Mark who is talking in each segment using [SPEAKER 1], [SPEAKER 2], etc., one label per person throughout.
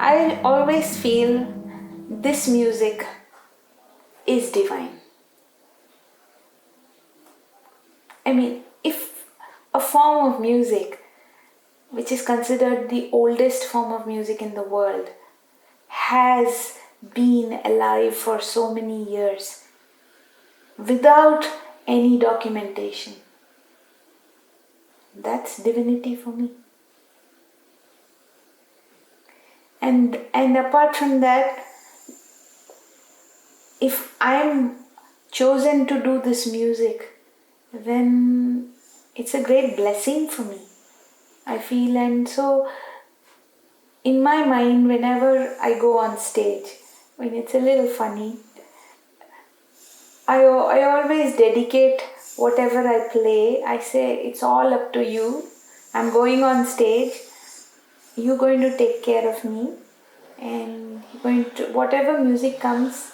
[SPEAKER 1] I always feel this music is divine. I mean, if a form of music, which is considered the oldest form of music in the world, has been alive for so many years without any documentation, that's divinity for me. And apart from that, if I'm chosen to do this music, then it's a great blessing for me, I feel. And so in my mind, whenever I go on stage, when it's a little funny, I always dedicate whatever I play. I say, it's all up to you. I'm going on stage. You're going to take care of me. And you're going to, whatever music comes,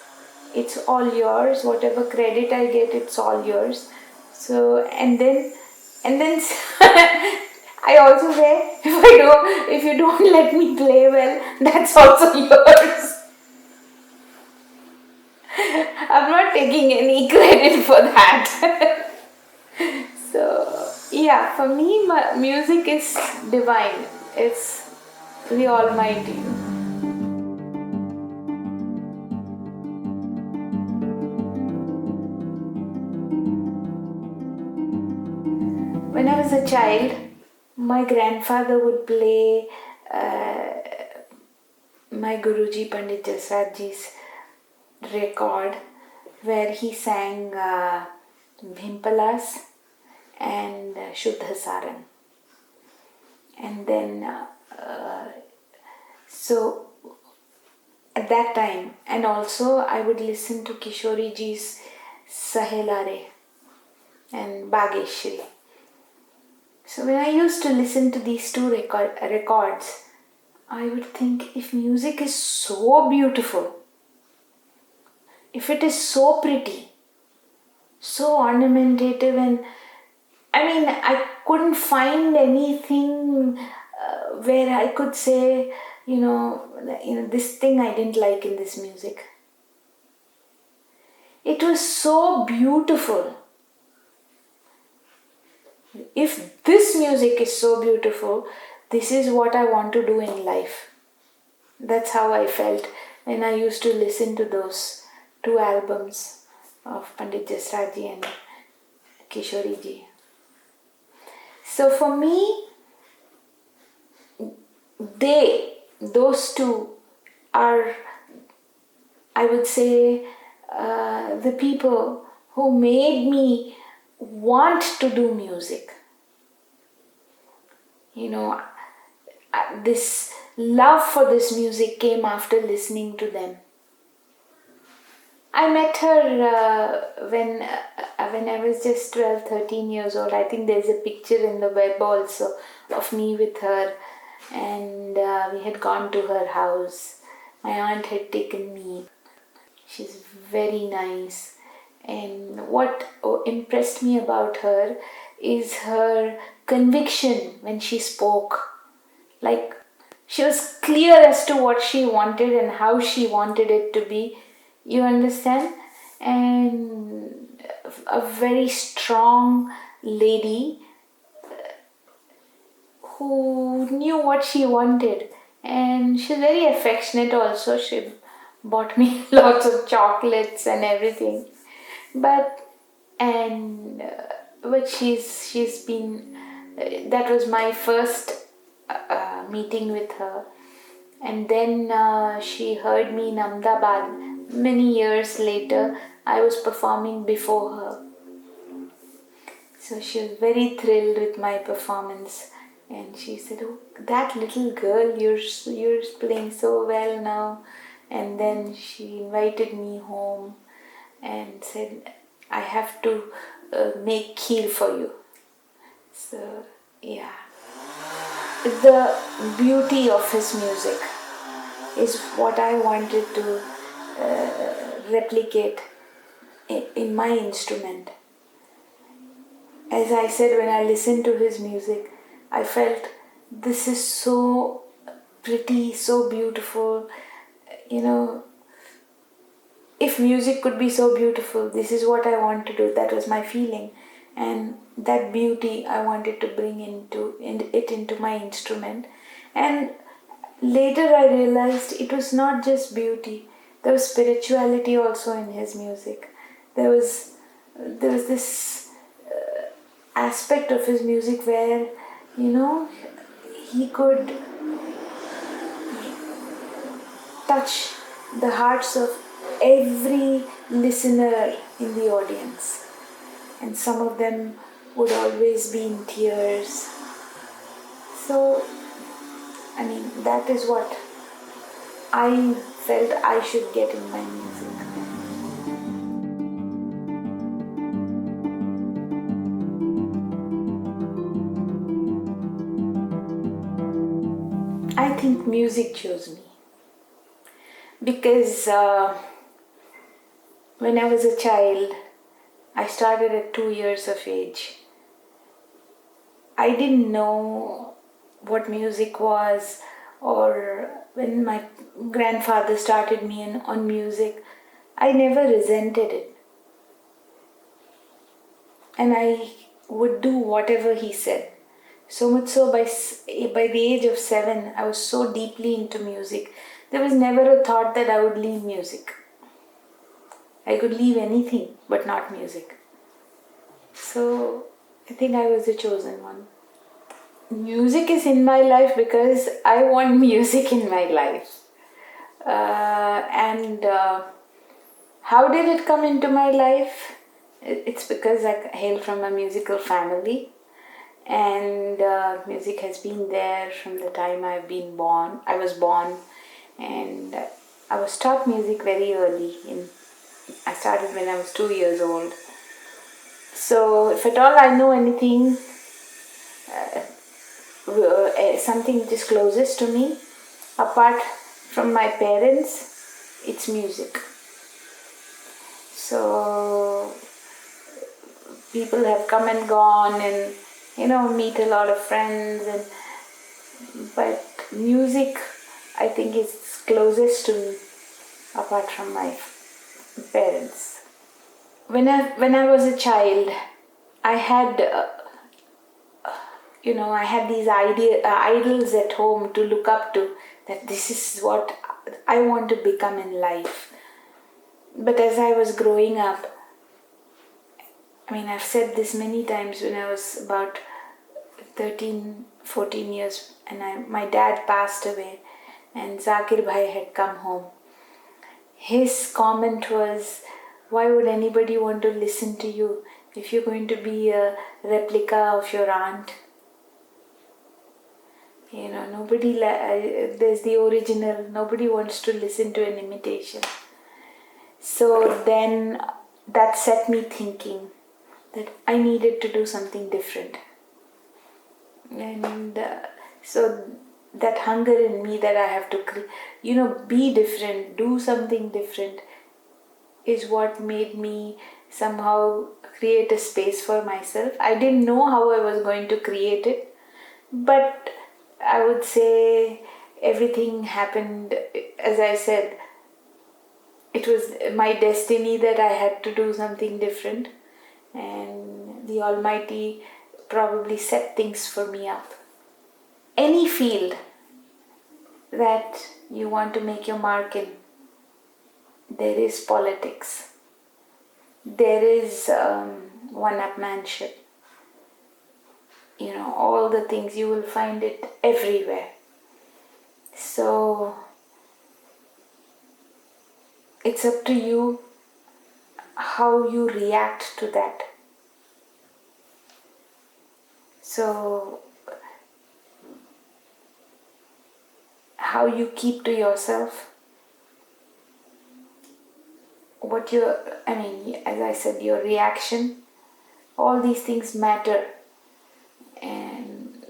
[SPEAKER 1] it's all yours. Whatever credit I get, it's all yours. So, and then I also say, if you don't let me play well, that's also yours. I'm not taking any credit for that. So, yeah, for me, music is divine. It's the Almighty. When I was a child, my grandfather would play my Guruji Pandit Jasraj's record, where he sang Bhimpalas and Shuddha Sarang. And then, so at that time, and also I would listen to Kishori ji's Sahelare and Bageshri. So when I used to listen to these two records, I would think, if music is so beautiful, if it is so pretty, so ornamentative, and I mean, I couldn't find anything where I could say, this thing I didn't like in this music. It was so beautiful. If this music is so beautiful, this is what I want to do in life. That's how I felt when I used to listen to those two albums of Pandit Jasraj and Kishori ji. So for me, those two are, I would say, the people who made me want to do music. This love for this music came after listening to them. I met her when I was just 12, 13 years old. I think there's a picture in the web also of me with her, and we had gone to her house. My aunt had taken me. She's very nice. And what impressed me about her is her conviction when she spoke. Like, she was clear as to what she wanted and how she wanted it to be. You understand? And a very strong lady who knew what she wanted. And she's very affectionate also. She bought me lots of chocolates and everything. But she's been, that was my first meeting with her. And then she heard me in Ahmedabad. Many years later, I was performing before her. So she was very thrilled with my performance. And she said, "Oh, that little girl, you're playing so well now." And then she invited me home and said, "I have to make kheer for you." So, yeah. The beauty of his music is what I wanted to replicate in my instrument. As I said, when I listened to his music, I felt this is so pretty, so beautiful. If music could be so beautiful, this is what I want to do. That was my feeling. And that beauty I wanted to bring into my instrument. And later I realized it was not just beauty. There was spirituality also in his music. There was this aspect of his music where, he could touch the hearts of every listener in the audience. And some of them would always be in tears. So, that is what I felt I should get in my music. I think music chose me. Because when I was a child, I started at 2 years of age. I didn't know what music was, or when my grandfather started me on music, I never resented it. And I would do whatever he said. So much so by the age of 7, I was so deeply into music. There was never a thought that I would leave music. I could leave anything, but not music. So I think I was the chosen one. Music is in my life because I want music in my life. How did it come into my life? It's because I hail from a musical family. And music has been there from the time I was born, and I was taught music very early. I started when I was 2 years old. So if at all I know anything, something which is closest to me, apart from my parents, it's music. So people have come and gone, and meet a lot of friends, but music, I think, is closest to me apart from my parents. When I was a child, I had I had these idols at home to look up to, that this is what I want to become in life. But as I was growing up, I've said this many times, when I was about 13, 14 years, and my dad passed away, and Zakir bhai had come home. His comment was, why would anybody want to listen to you if you're going to be a replica of your aunt? There's the original, nobody wants to listen to an imitation. So then that set me thinking that I needed to do something different. And so that hunger in me that I have to, be different, do something different, is what made me somehow create a space for myself. I didn't know how I was going to create it, but I would say everything happened, as I said, it was my destiny that I had to do something different, and the Almighty probably set things for me up. Any field that you want to make your mark in, there is politics, there is one-upmanship, all the things, you will find it everywhere. So it's up to you how you react to that. So how you keep to yourself, as I said, your reaction, all these things matter. And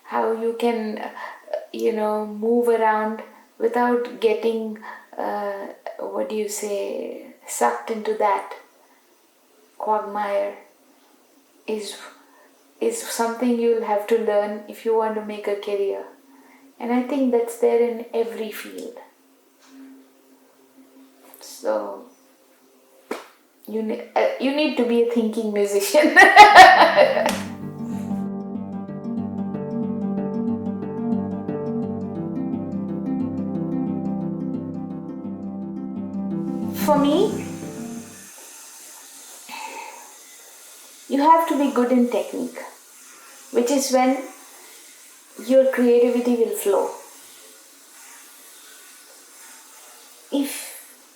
[SPEAKER 1] how you can, move around without getting, sucked into that quagmire is something you'll have to learn if you want to make a career. And I think that's there in every field. So you need to be a thinking musician. For me, you have to be good in technique, which is when your creativity will flow. If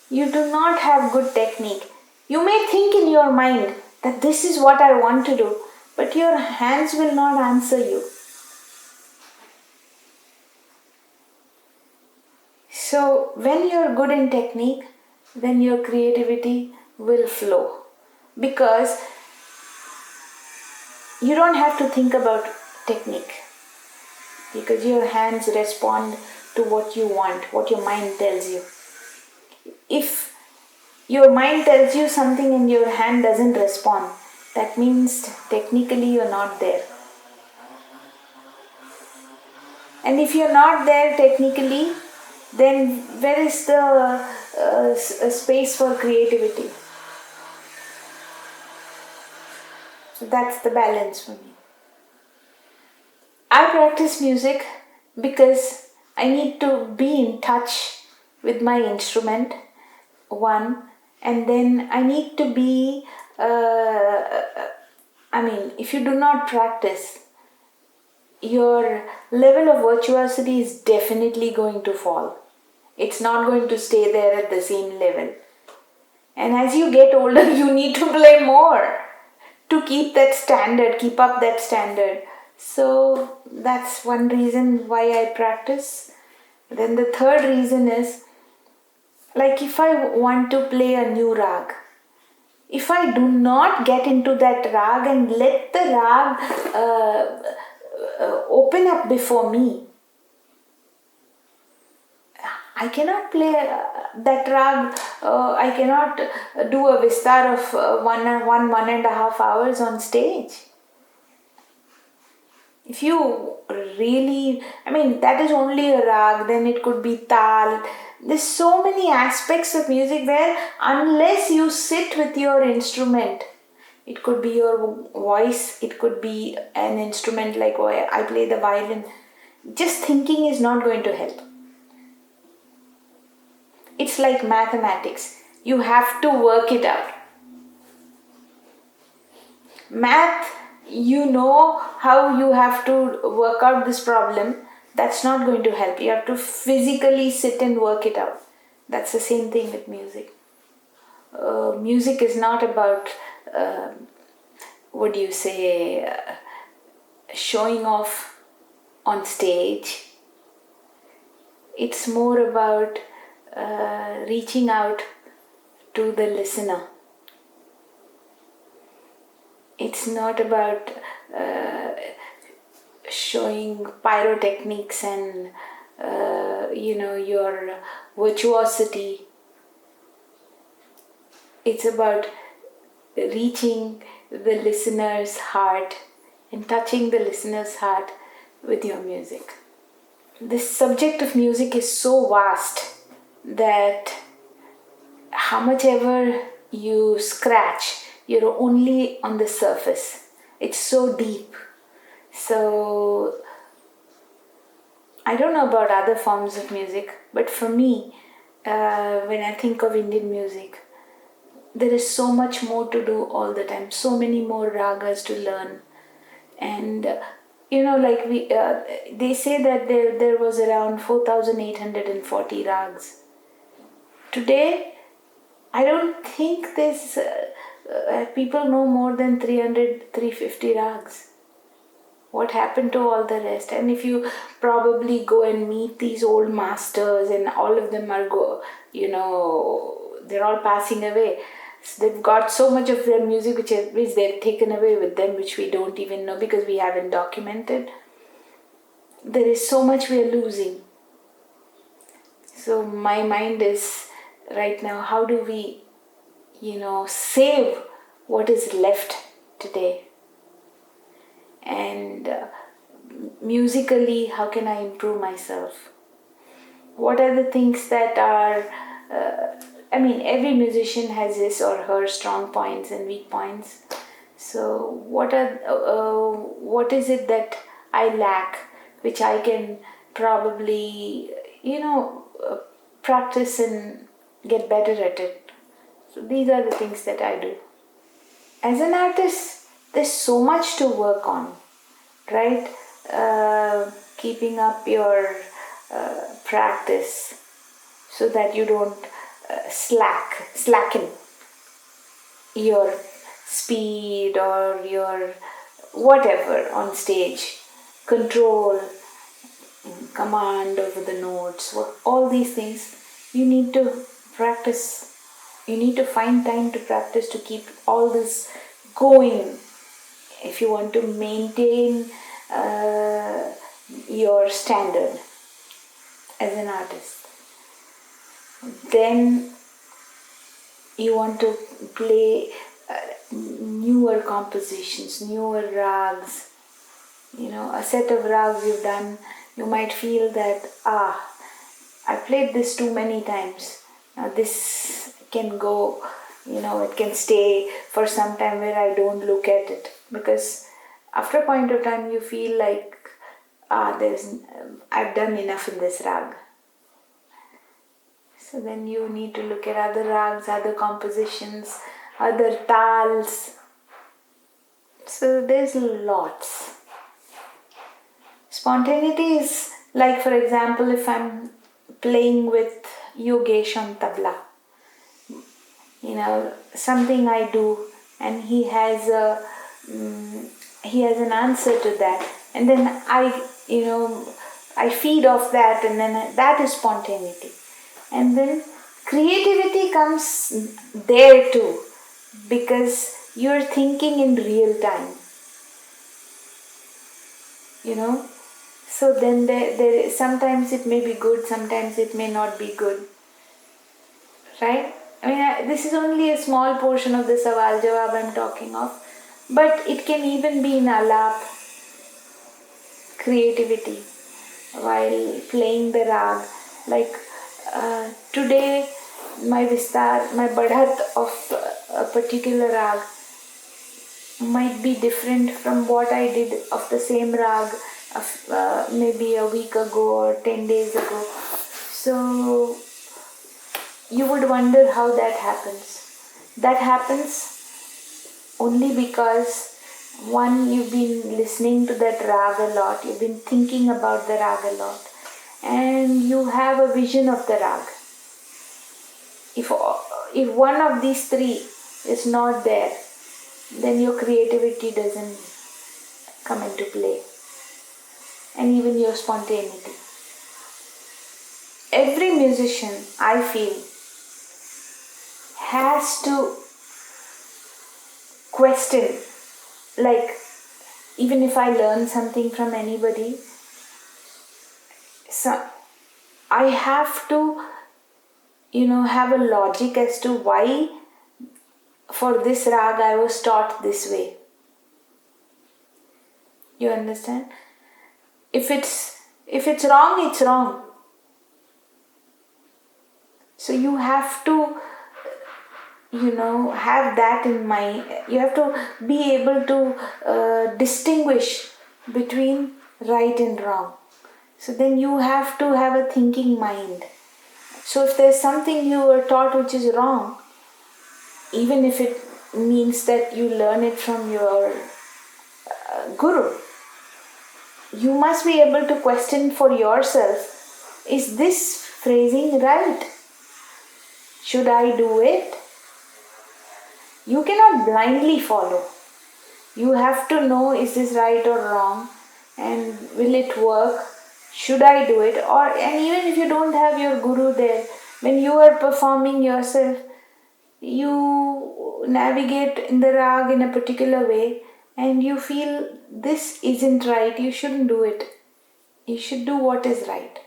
[SPEAKER 1] you do not have good technique, you may think in your mind that this is what I want to do, but your hands will not answer you. So when you're good in technique, then your creativity will flow, because you don't have to think about technique, because your hands respond to what you want, what your mind tells you. If your mind tells you something and your hand doesn't respond, that means technically you're not there. And if you're not there technically, then where is the space for creativity? So that's the balance for me. I practice music because I need to be in touch with my instrument, one, and then I need to be, if you do not practice, your level of virtuosity is definitely going to fall. It's not going to stay there at the same level. And as you get older, you need to play more to keep that standard, keep up that standard. So that's one reason why I practice. Then the third reason is, like if I want to play a new rag, if I do not get into that rag and let the rag open up before me, I cannot play that rag. I cannot do a vistar of 1.5 hours on stage. If you really, that is only a rag, then it could be tal. There's so many aspects of music where unless you sit with your instrument, it could be your voice, it could be an instrument like I play the violin. Just thinking is not going to help. It's like mathematics. You have to work it out. Math, you know how you have to work out this problem. That's not going to help. You have to physically sit and work it out. That's the same thing with music. Music is not about, showing off on stage. It's more about reaching out to the listener. It's not about showing pyrotechnics and your virtuosity. It's about reaching the listener's heart and touching the listener's heart with your music. This subject of music is so vast that how much ever you scratch, you're only on the surface. It's so deep. So I don't know about other forms of music, but for me, when I think of Indian music, there is so much more to do all the time, so many more ragas to learn. And they say that there was around 4,840 rags. Today, I don't think there's people know more than 300, 350 rags. What happened to all the rest? And if you probably go and meet these old masters, and all of them are they're all passing away. So they've got so much of their music which they've taken away with them, which we don't even know because we haven't documented. There is so much we are losing. So my mind is right now, how do we, save what is left today? And musically, how can I improve myself? What are the things that are, every musician has his or her strong points and weak points. So what is it that I lack, which I can probably, practice and get better at it. So these are the things that I do. As an artist, there's so much to work on, right? Keeping up your practice so that you don't slacken your speed or your whatever on stage, control, command over the notes, all these things you need to practice. You need to find time to practice to keep all this going if you want to maintain your standard as an artist. Then you want to play newer compositions, newer rags. A set of rags you've done, you might feel that, I played this too many times. Now this can go, it can stay for some time where I don't look at it. Because after a point of time you feel like, I've done enough in this rag. So then you need to look at other rags, other compositions, other tals. So there's lots. Spontaneity is like, for example, if I'm playing with Yogesh on tabla, something I do and he has an answer to that, and then I feed off that, and then that is spontaneity. And then creativity comes there too, because you're thinking in real time. So then there sometimes it may be good, sometimes it may not be good, right? This is only a small portion of the Sawal Jawab I'm talking of, but it can even be in alap, creativity, while playing the rag. Like today, my vistar, my badhat of a particular rag might be different from what I did of the same rag of maybe a week ago or 10 days ago. So you would wonder how that happens. That happens only because, one, you've been listening to that rag a lot, you've been thinking about the rag a lot, and you have a vision of the rag. If one of these three is not there, then your creativity doesn't come into play, and even your spontaneity. Every musician, I feel, has to question, like, even if I learn something from anybody, so I have to, have a logic as to why for this rag I was taught this way. You understand? If it's wrong, it's wrong. So you have to, have that in mind. You have to be able to distinguish between right and wrong. So then you have to have a thinking mind. So if there's something you were taught which is wrong, even if it means that you learn it from your guru, you must be able to question for yourself, is this phrasing right? Should I do it? You cannot blindly follow. You have to know, is this right or wrong, and will it work? Should I do it? And even if you don't have your guru there, when you are performing yourself, you navigate in the rag in a particular way and you feel this isn't right, you shouldn't do it. You should do what is right.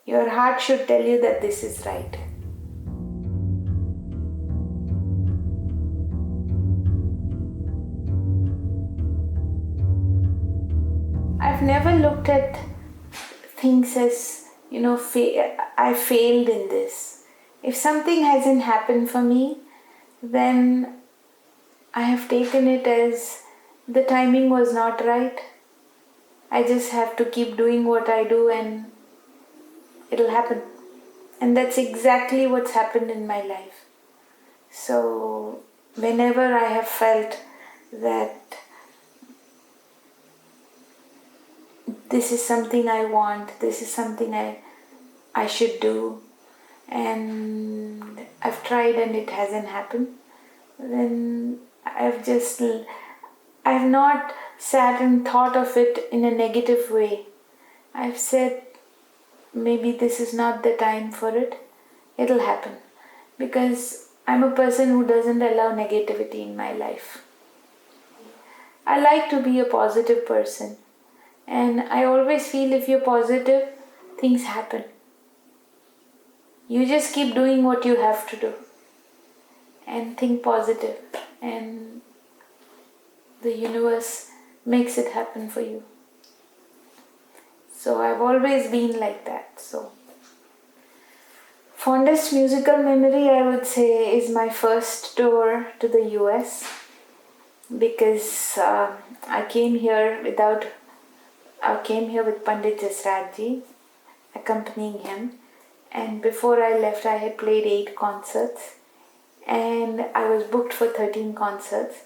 [SPEAKER 1] Your heart should tell you that this is right. I've never looked looked at things as, I failed in this. If something hasn't happened for me, then I have taken it as the timing was not right. I just have to keep doing what I do and it'll happen. And that's exactly what's happened in my life. So whenever I have felt that this is something I want, this is something I should do, and I've tried and it hasn't happened, then I've not sat and thought of it in a negative way. I've said, maybe this is not the time for it. It'll happen. Because I'm a person who doesn't allow negativity in my life. I like to be a positive person. And I always feel if you're positive, things happen. You just keep doing what you have to do. And think positive. And the universe makes it happen for you. So I've always been like that. So fondest musical memory, I would say, is my first tour to the US, because I came here with Pandit Jasraj accompanying him, and before I left I had played 8 concerts and I was booked for 13 concerts,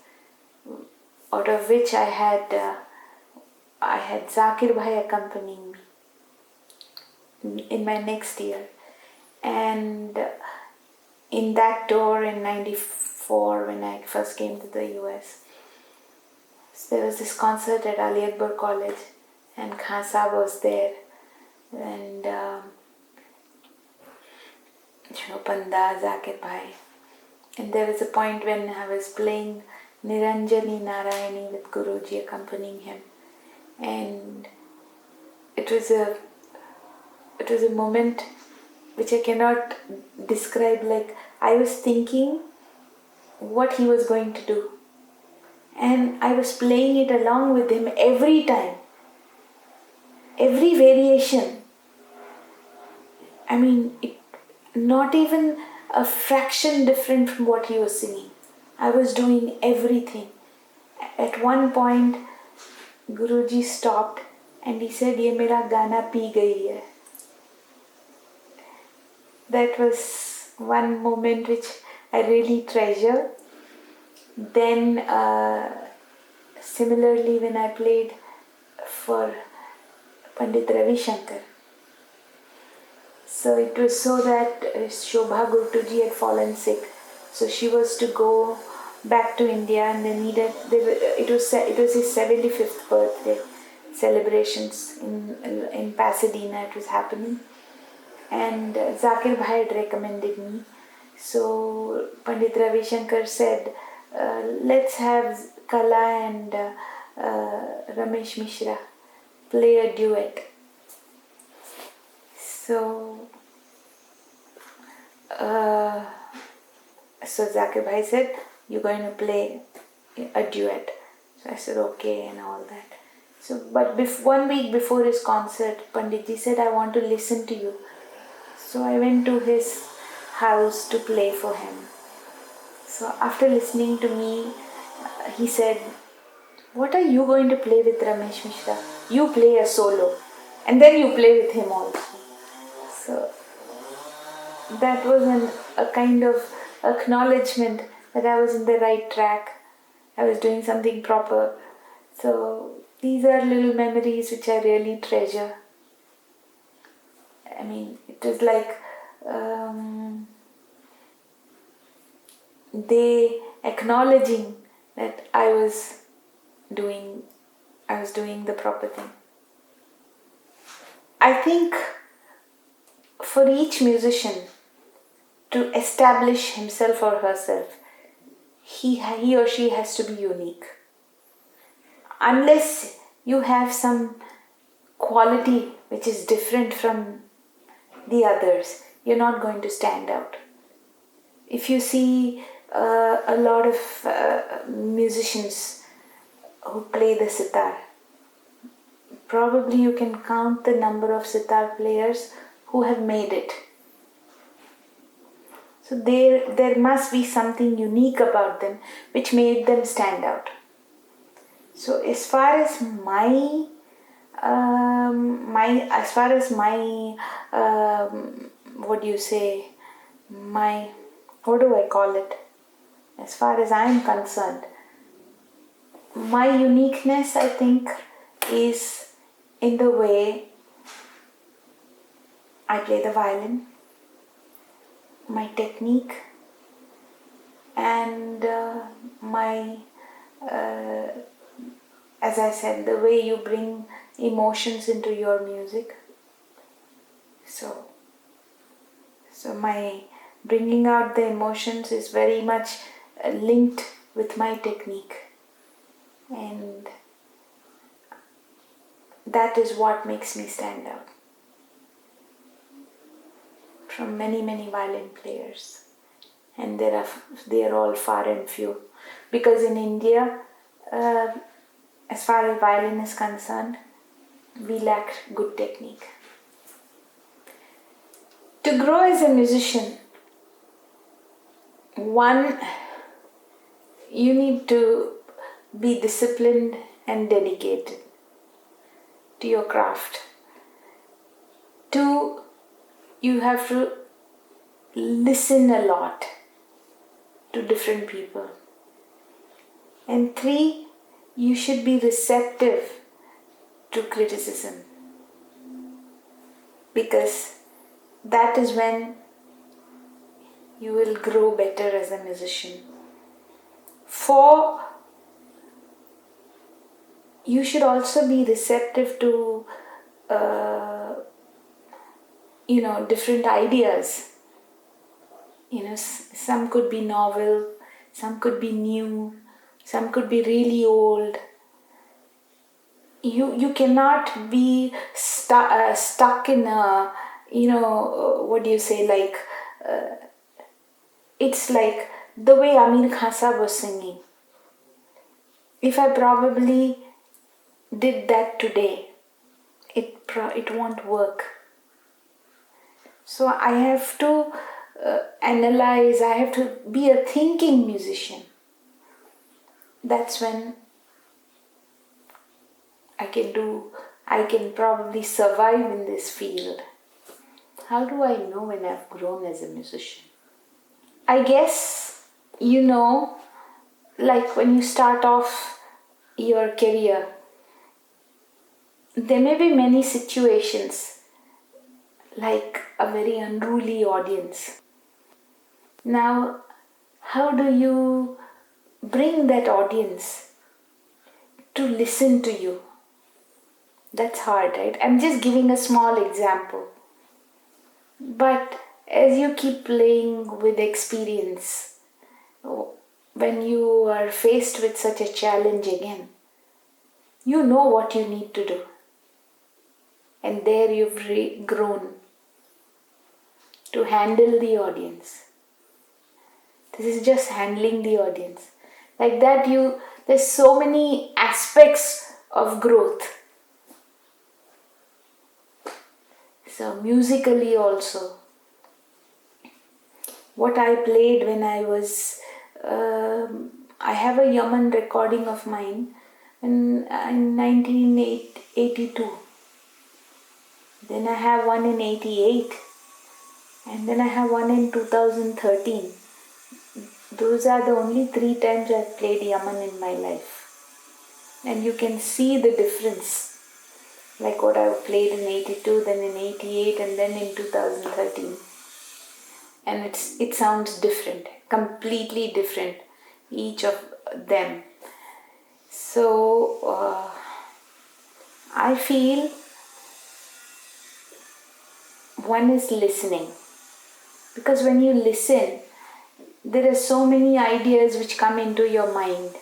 [SPEAKER 1] out of which I had Zakir accompanying me in my next year. And in that tour in '94, when I first came to the US, so there was this concert at Ali Akbar College and Khan Saab was there, and Panda, Zakir Bhai, and there was a point when I was playing Niranjani Narayani with Guruji accompanying him, and it was a moment which I cannot describe. Like, I was thinking what he was going to do, and I was playing it along with him every time, every variation. I mean, not even a fraction different from what he was singing. I was doing everything. At one point, Guruji stopped and he said, "Ye mera gana pee gayi hai." That was one moment which I really treasure. Then, similarly, when I played for Pandit Ravi Shankar, so it was so that Shobha Gurtuji had fallen sick, so she was to go back to India, and it was his 75th birthday celebrations in Pasadena. It was happening, and Zakir Bhai had recommended me. So Pandit Ravi Shankar said, let's have Kala and Ramesh Mishra play a duet. So Zakir Bhai said, "You're going to play a duet." So I said, "Okay," and all that. So, but 1 week before his concert, Panditji said, "I want to listen to you." So I went to his house to play for him. So after listening to me, he said, "What are you going to play with Ramesh Mishra? You play a solo, and then you play with him also." So that was a kind of acknowledgement that I was in the right track. I was doing something proper. So these are little memories which I really treasure. I mean, it was like they acknowledging that I was doing the proper thing. I think for each musician to establish himself or herself, he or she has to be unique. Unless you have some quality which is different from the others, you're not going to stand out. If you see a lot of musicians who play the sitar, probably you can count the number of sitar players who have made it. So there must be something unique about them which made them stand out. So as far as my what do you say, what do I call it? As far as I am concerned, my uniqueness, I think, is in the way I play the violin, my technique, and as I said, the way you bring emotions into your music. So my bringing out the emotions is very much linked with my technique, and that is what makes me stand out from many violin players, and they are all far and few, because in India, as far as violin is concerned, we lack good technique. To grow as a musician, one, you need to be disciplined and dedicated to your craft. Two, you have to listen a lot to different people. And three, you should be receptive to criticism, because that is when you will grow better as a musician. 4, you should also be receptive to different ideas. Some could be novel, some could be new, some could be really old. You cannot be stuck in a, what do you say, like, it's like the way Amir Khan Sahab was singing. If I probably did that today, it won't work. So I have to analyze, I have to be a thinking musician. That's when I can probably survive in this field. How do I know when I've grown as a musician? I guess, like when you start off your career, there may be many situations like a very unruly audience. Now, how do you bring that audience to listen to you? That's hard, right? I'm just giving a small example. But as you keep playing with experience, when you are faced with such a challenge again, you know what you need to do. And there you've grown to handle the audience. This is just handling the audience. Like that, there's so many aspects of growth. So musically also, what I played when I was, I have a Yaman recording of mine in 1982. Then I have one in 88. And then I have one in 2013. Those are the only 3 times I've played Yaman in my life. And you can see the difference. Like what I've played in 82, then in 88, and then in 2013. And it sounds different, completely different, each of them. So I feel one is listening. Because when you listen, there are so many ideas which come into your mind,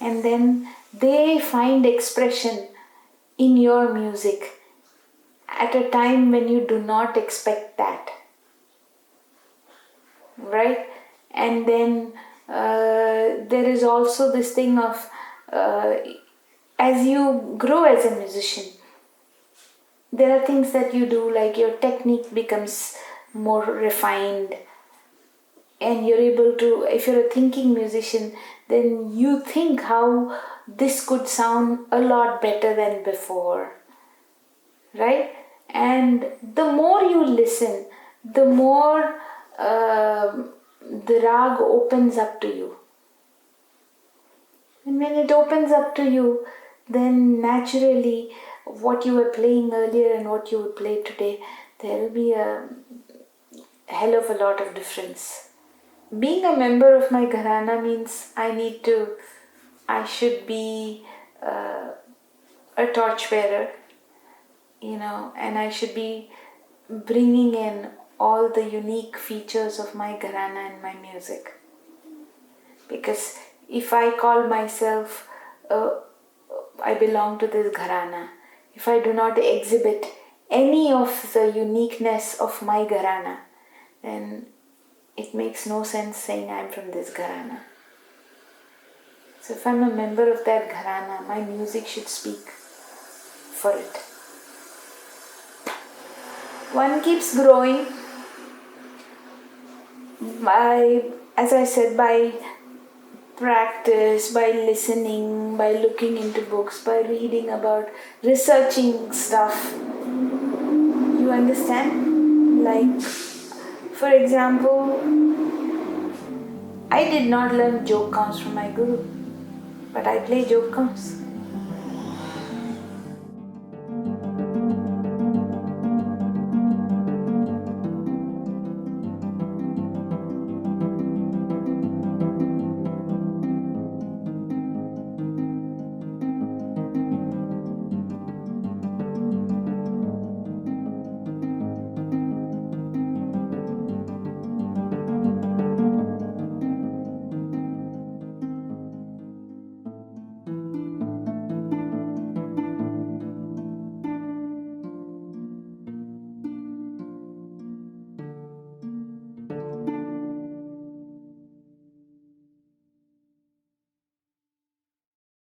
[SPEAKER 1] and then they find expression in your music at a time when you do not expect that, right? And then there is also this thing of as you grow as a musician, There are things that you do, like your technique becomes more refined, and you're able to, if you're a thinking musician, then you think how this could sound a lot better than before, right? And the more you listen, the more the rag opens up to you. And when it opens up to you, then naturally what you were playing earlier and what you would play today, there will be a hell of a lot of difference. Being a member of my gharana means I should be a torchbearer, and I should be bringing in all the unique features of my gharana and my music. Because if I call myself, I belong to this gharana, if I do not exhibit any of the uniqueness of my gharana, then it makes no sense saying I'm from this gharana. So if I'm a member of that gharana, my music should speak for it. One keeps growing by, as I said, by practice, by listening, by looking into books, by reading about, researching stuff. You understand? Like, for example, I did not learn joke counts from my guru, but I play joke counts.